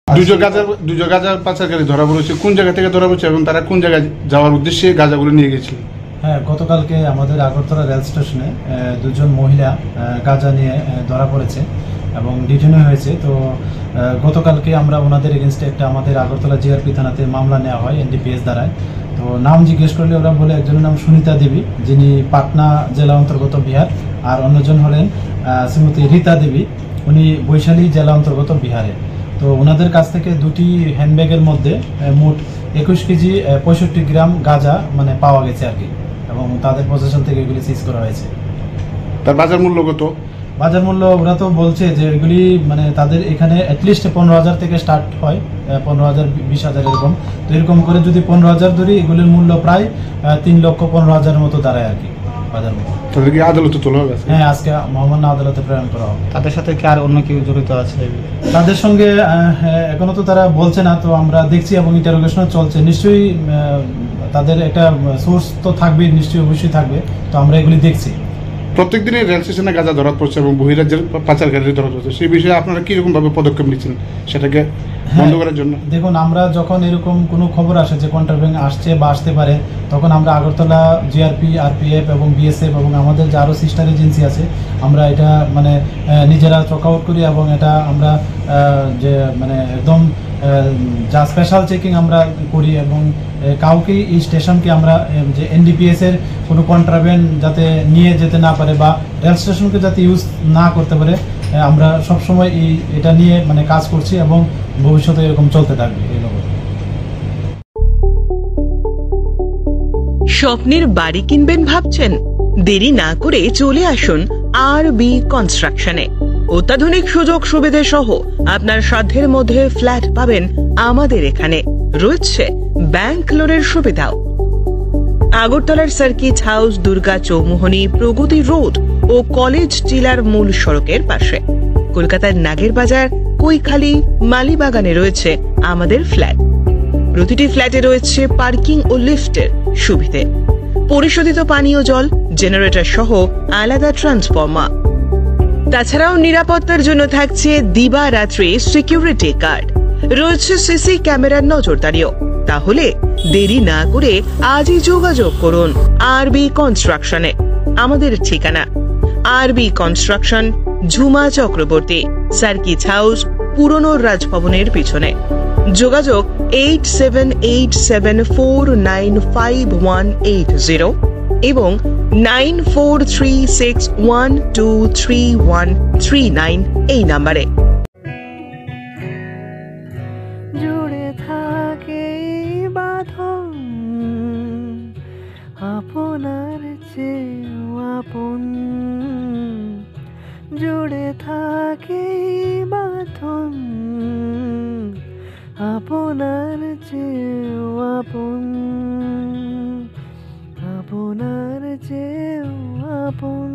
দুজন গাঁজা পাচারকারী ধরা পড়েছে, কোন জায়গা থেকে ধরা পড়েছে এবং তারা কোন জায়গায় যাওয়ার উদ্দেশ্যে গাঁজাগুলো নিয়ে গেছিল? হ্যাঁ, গতকালকে আমাদের আগরতলা রেল স্টেশনে দুজন মহিলা গাঁজা নিয়ে ধরা পড়েছে এবং ডিটেইন হয়েছে। তো গতকালকে আমরা ওনাদের এগেনস্টে একটা আমাদের আগরতলা জিআরপি থানাতে মামলা নেওয়া হয় এনডিপিএস দ্বারায়। তো নাম জিজ্ঞেস করলে ওরা বলে একজনের নাম সুনিতা দেবী, যিনি পাটনা জেলা অন্তর্গত বিহার, আর অন্যজন হলেন শ্রীমতী রীতা দেবী, উনি বৈশালী জেলা অন্তর্গত বিহারে। তো ওনাদের কাছ থেকে দুটি হ্যান্ডব্যাগের মধ্যে মোট 21 কেজি 65 গ্রাম গাঁজা মানে পাওয়া গেছে আর কি, এবং তাদের পজিশন থেকে এগুলি সিজ করা হয়েছে। তার বাজার মূল্য কত? বাজার মূল্য ওরা তো বলছে যে এগুলি মানে তাদের এখানে অ্যাটলিস্ট 15,000 থেকে স্টার্ট হয়, 15,000 20,000 এরকম। তো এরকম করে যদি 15,000 ধরি, এগুলির মূল্য প্রায় 3,15,000 মতো দাঁড়ায় আর কি বাজার মূল্য। তাদেরকে আদালতে তোলা হবে? হ্যাঁ, আজকে মহামান্য আদালতে প্রেরণ করা হবে। তাদের সাথে কি আর অন্য কেউ জড়িত আছে? তাদের সঙ্গে এখনো তো তারা বলছে না, তো আমরা দেখছি এবং ইন্টারোগেশনও চলছে। নিশ্চয়ই তাদের একটা সোর্স তো থাকবে, নিশ্চয়ই অবশ্যই থাকবে। তো আমরা এগুলি দেখছি। প্রত্যেক দিনই রেল স্টেশনে গাঁজা ধরা পড়ছে এবং বহিরাজ্যের পাচারকারী ধরা পড়ছে, সেই বিষয়ে আপনারা কীরকমভাবে পদক্ষেপ নিচ্ছেন সেটাকে বন্ধ করার জন্য? দেখুন, আমরা যখন এরকম কোনো খবর আসে যে কন্ট্রাব্যান্ড আসছে বা আসতে পারে, তখন আমরা আগরতলা জিআরপি, আরপিএফ এবং বিএসএফ এবং আমাদের যে আরও সিস্টার এজেন্সি আছে, আমরা এটা মানে নিজেরা চক আউট করি এবং এটা আমরা যে মানে একদম যা স্পেশাল চেকিং আমরা করি এবং কাউকে এই স্টেশনকে আমরা যে এনডিপিএসের কোনো কন্ট্রাব্যান্ড যাতে নিয়ে যেতে না পারে বা রেল স্টেশনকে যাতে ইউজ না করতে পারে, আমরা সবসময় এটা নিয়ে মানে কাজ করছি এবং ভবিষ্যতে এরকম চলতে থাকবে। স্বপ্নের বাড়ি কিনবেন ভাবছেন? দেরি না করে চলে আসুন আরবি কনস্ট্রাকশনে। অত্যাধুনিক সুযোগ সুবিধা সহ আপনার সাধ্যের মধ্যে ফ্ল্যাট পাবেন আমাদের এখানে। রয়েছে ব্যাংক লোনের সুবিধাও। আগরতলার সার্কিট হাউস, দুর্গা চৌমুহনী, প্রগতি রোড ও কলেজ টিলার মূল সড়কের পাশে। কলকাতার নাগের বাজার, কৈখালি, মালিবাগানে রয়েছে আমাদের ফ্ল্যাট। প্রতিটি ফ্ল্যাটে রয়েছে পার্কিং ও লিফটের সুবিধে, পরিশোধিত পানীয় জল, জেনারেটর সহ আলাদা ট্রান্সফরমার। তাছাড়াও নিরাপত্তার জন্য থাকছে দিবারাত্রি সিকিউরিটি গার্ড, রয়েছে সিসি ক্যামেরার নজরদারিও। তাহলে দেরি না করে আজই যোগাযোগ করুন আরবি কনস্ট্রাকশনে। আমাদের ঠিকানা আরবি construction, Jhuma Chakraborty, circuit house, পুরনো রাজভবনের পিছনে। যোগাযোগ 8787495180 এবং 9436123139 এই নাম্বারে। জুড়ে থাকে বাঁধন আপনার চেয়েও আপন, জুড়ে থাকে বাঁধন আপনার চেয়েও আপন, আপনার চেয়েও আপন।